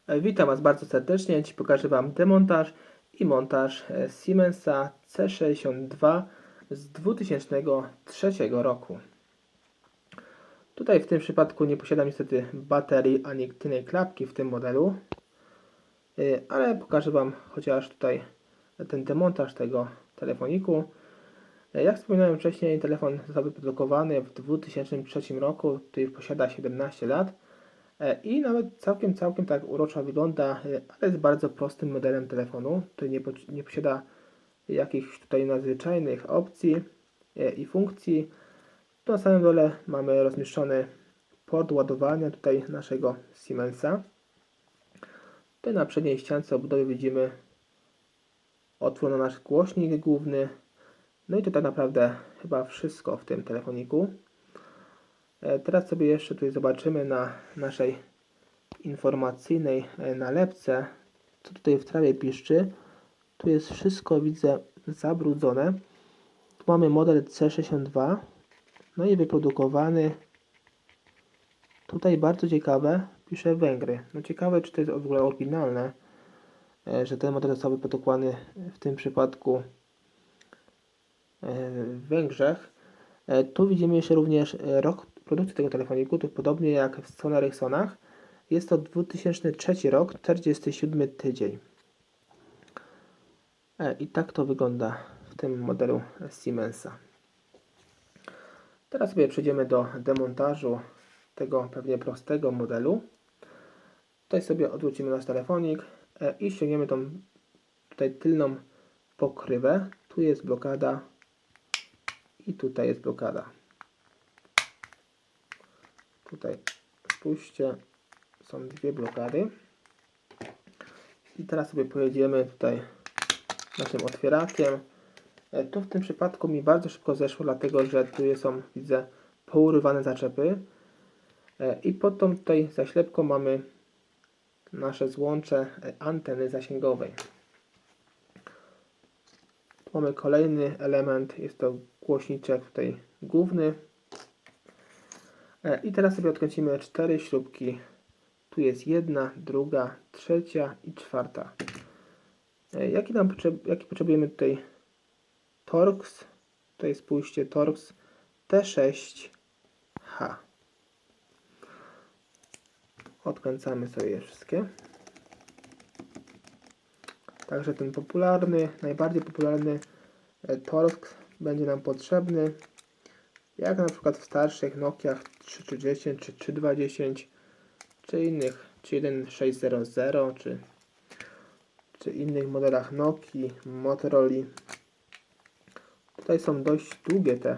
Witam Was bardzo serdecznie. Dziś pokażę Wam demontaż i montaż Siemensa C62 z 2003 roku. Tutaj w tym przypadku nie posiadam niestety baterii ani tylnej klapki w tym modelu, ale pokażę Wam chociaż tutaj ten demontaż tego telefoniku. Jak wspominałem wcześniej, telefon został wyprodukowany w 2003 roku, tutaj posiada 17 lat. I nawet całkiem tak uroczo wygląda, ale jest bardzo prostym modelem telefonu. Tutaj nie posiada jakichś tutaj nadzwyczajnych opcji i funkcji. Tu na samym dole mamy rozmieszczony port ładowania tutaj naszego Siemensa. Tutaj na przedniej ściance obudowy widzimy otwór na nasz głośnik główny. No i to tak naprawdę chyba wszystko w tym telefoniku. Teraz sobie jeszcze tutaj zobaczymy na naszej informacyjnej nalepce, co tutaj w trawie piszczy. Tu jest wszystko, widzę, zabrudzone. Tu mamy model C62, no i wyprodukowany, tutaj bardzo ciekawe, pisze Węgry. No ciekawe, czy to jest w ogóle oryginalne, że ten model został wyprodukowany w tym przypadku w Węgrzech. Tu widzimy jeszcze również rok produkcji tego telefoniku, tu podobnie jak w Sony Ericssonach. Jest to 2003 rok, 47 tydzień. I tak to wygląda w tym modelu Siemensa. Teraz sobie przejdziemy do demontażu tego pewnie prostego modelu. Tutaj sobie odwrócimy nasz telefonik i ściągniemy tą tutaj tylną pokrywę. Tu jest blokada i tutaj jest blokada. Tutaj spójrzcie, są dwie blokady. I teraz sobie pojedziemy tutaj naszym otwierakiem. Tu w tym przypadku mi bardzo szybko zeszło, dlatego że tu są, widzę, pourywane zaczepy. I pod tą tutaj zaślepką mamy nasze złącze anteny zasięgowej. Tu mamy kolejny element, jest to głośniczek tutaj główny. I teraz sobie odkręcimy 4 śrubki. Tu jest jedna, druga, trzecia i czwarta. Jaki potrzebujemy tutaj Torx? Tutaj spójrzcie, Torx T6H. Odkręcamy sobie je wszystkie. Także ten popularny, najbardziej popularny Torx będzie nam potrzebny, jak na przykład w starszych Nokiach 3310 czy 3210, czy innych, czy 1600, czy innych modelach Nokii, Motorola. Tutaj są dość długie te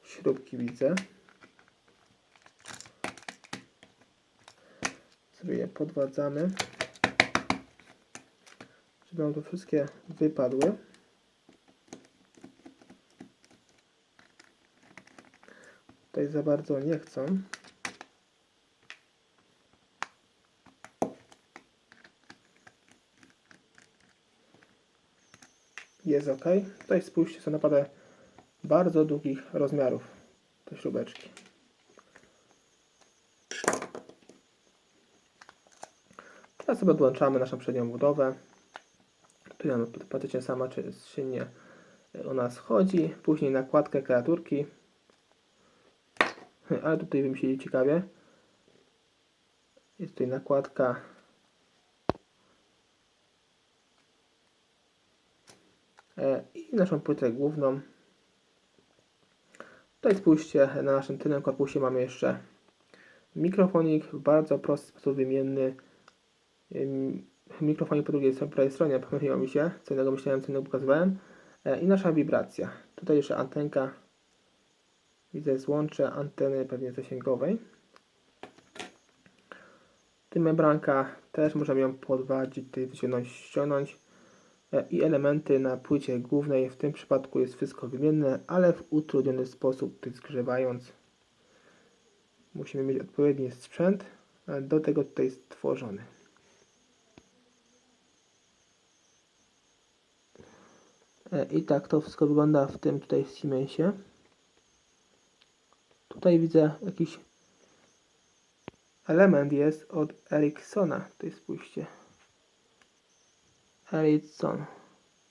śrubki, widzę. Sobie je podwadzamy, żeby nam tu wszystkie wypadły. Tutaj za bardzo nie chcą. Jest ok. Tutaj spójrzcie, są naprawdę bardzo długich rozmiarów te śrubeczki. Teraz sobie odłączamy naszą przednią budowę. Tu nam praktycznie sama czynnie ona schodzi. Później nakładkę kreaturki. Ale tutaj wymyślili ciekawie. Jest tutaj nakładka i naszą płytę główną. Tutaj spójrzcie, na naszym tylnym korpusie mamy jeszcze mikrofonik w bardzo prosty sposób wymienny. Mikrofonik po drugiej stronie, pomyliło mi się, co innego myślałem, co innego pokazywałem. I nasza wibracja. Tutaj jeszcze antenka. Widzę złącze anteny pewnie zasięgowej. Tu membranka, też możemy ją podwadzić, tutaj wyciągnąć, ściągnąć. I elementy na płycie głównej, w tym przypadku jest wszystko wymienne, ale w utrudniony sposób, tutaj zgrzewając. Musimy mieć odpowiedni sprzęt, do tego tutaj stworzony. I tak to wszystko wygląda w tym tutaj Siemensie. Tutaj widzę jakiś element jest od Ericssona. Tutaj spójrzcie. Ericsson.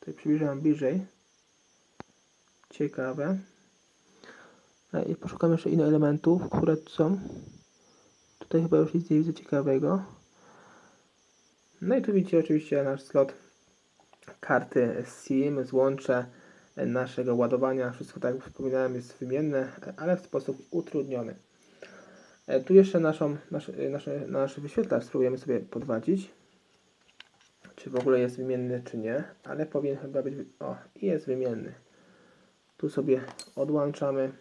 Tutaj przybliżam bliżej. Ciekawe. I poszukam jeszcze innych elementów, które tu są. Tutaj chyba już nic nie widzę ciekawego. No i tu widzicie oczywiście nasz slot karty SIM, złącze naszego ładowania. Wszystko, tak jak wspominałem, jest wymienne, ale w sposób utrudniony. Tu jeszcze nasz wyświetlacz spróbujemy sobie podwadzić, czy w ogóle jest wymienny, czy nie, ale powinien chyba być, o, i jest wymienny. Tu sobie odłączamy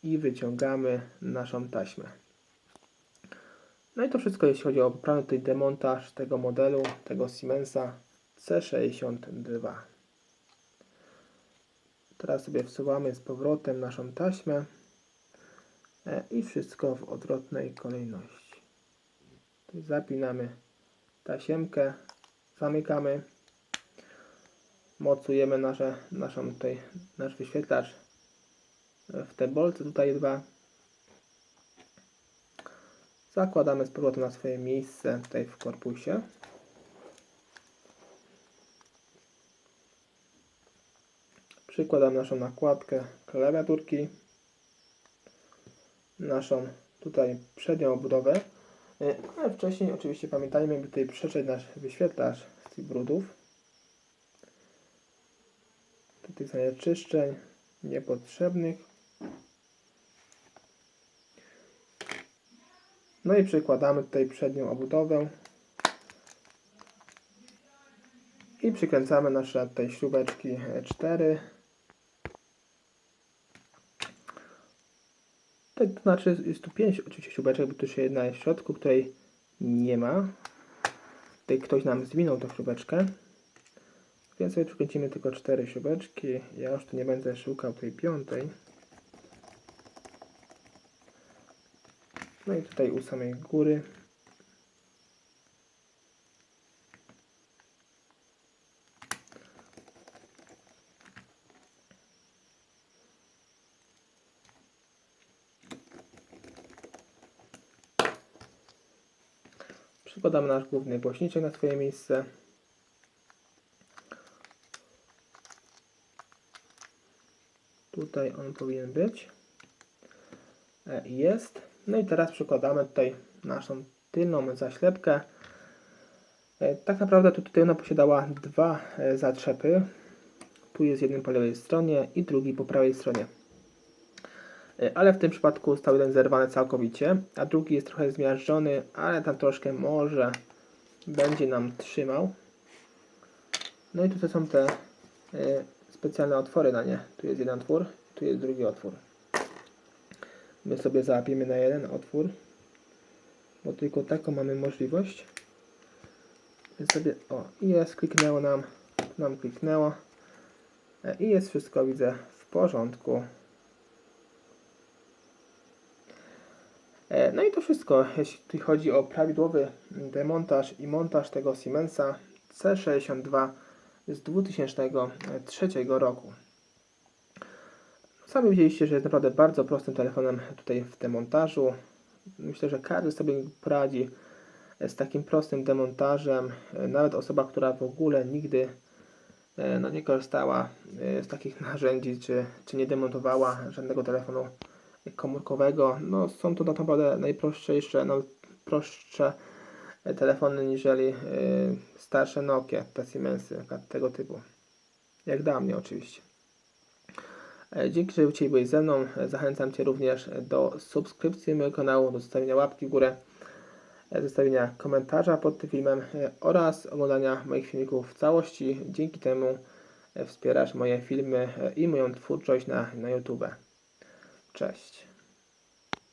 i wyciągamy naszą taśmę. No i to wszystko, jeśli chodzi o poprawny tutaj demontaż tego modelu, tego Siemensa C62. Teraz sobie wsuwamy z powrotem naszą taśmę i wszystko w odwrotnej kolejności. Tutaj zapinamy tasiemkę, zamykamy, mocujemy nasz wyświetlacz w te bolce, tutaj dwa. Zakładamy z powrotem na swoje miejsce tutaj w korpusie. Przykładamy naszą nakładkę klawiaturki, naszą tutaj przednią obudowę, ale wcześniej oczywiście pamiętajmy, by tutaj przetrzeć nasz wyświetlacz z tych brudów. Tutaj zanieczyszczeń niepotrzebnych. No i przykładamy tutaj przednią obudowę i przykręcamy nasze tutaj śrubeczki 4. To znaczy jest tu 5 oczywiście śrubeczek, bo tu jeszcze jedna jest w środku, której nie ma. Tutaj ktoś nam zwinął tą śrubeczkę, więc sobie przykręcimy tylko 4 śrubeczki. Ja już tu nie będę szukał tej 5. No i tutaj u samej góry. Przykładamy nasz główny głośniczek na swoje miejsce. Tutaj on powinien być. Jest. No i teraz przykładamy tutaj naszą tylną zaślepkę. Tak naprawdę tutaj ona posiadała dwa zatrzepy. Tu jest jeden po lewej stronie i drugi po prawej stronie. Ale w tym przypadku został jeden zerwany całkowicie, a drugi jest trochę zmiażdżony, ale tam troszkę może będzie nam trzymał. No i tutaj są te specjalne otwory na nie. Tu jest jeden otwór, tu jest drugi otwór. My sobie załapiemy na jeden otwór, bo tylko taką mamy możliwość. Więc sobie, o, i jest, kliknęło nam kliknęło i jest wszystko, widzę, w porządku. No i to wszystko, jeśli chodzi o prawidłowy demontaż i montaż tego Siemensa C62 z 2003 roku. Sami widzieliście, że jest naprawdę bardzo prostym telefonem tutaj w demontażu. Myślę, że każdy sobie poradzi z takim prostym demontażem. Nawet osoba, która w ogóle nigdy nie korzystała z takich narzędzi, czy nie demontowała żadnego telefonu komórkowego. No, są to naprawdę prostsze telefony niżeli starsze Nokia, te Siemensy tego typu. Jak dla mnie oczywiście. Dzięki, że dzisiaj byłeś ze mną. Zachęcam Cię również do subskrypcji mojego kanału, do zostawienia łapki w górę, zostawienia komentarza pod tym filmem oraz oglądania moich filmików w całości. Dzięki temu wspierasz moje filmy i moją twórczość na YouTube. Cześć.